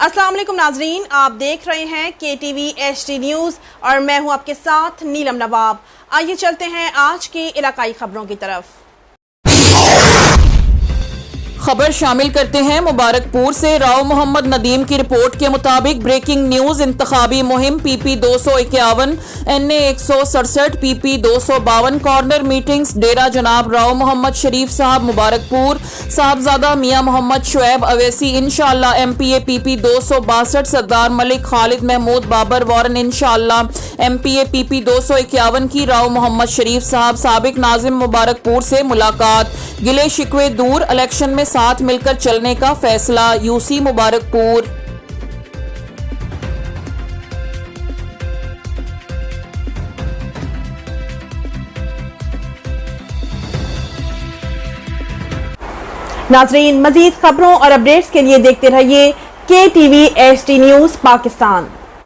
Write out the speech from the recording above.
अस्सलाम वालेकुम नाजरीन, आप देख रहे हैं KTV HD न्यूज़ और मैं हूं आपके साथ नीलम नवाब। आइए चलते हैं आज की इलाकाई खबरों की तरफ। खबर शामिल करते हैं मुबारकपुर से। राव मोहम्मद नदीम की रिपोर्ट के मुताबिक ब्रेकिंग न्यूज, इंतखाबी मुहिम PP 251, NA 167, PP 252 corner meetings डेरा जनाब राव मोहम्मद शरीफ साहब मुबारकपुर, साहबजादा मियां मोहम्मद शुएब अवैसी इंशाअल्लाह MPA PP 262, सरदार मलिक खालिद महमूद बाबर वारन इंशाअल्लाह MPA PP 251 की राव मोहम्मद शरीफ साहब साबिक नाजिम मुबारकपुर से मुलाकात, गिले शिकवे दूर, इलेक्शन में साथ मिलकर चलने का फैसला, UC मुबारकपुर। नाजरीन, मजीद खबरों और अपडेट्स के लिए देखते रहिए KTV HD न्यूज़ पाकिस्तान।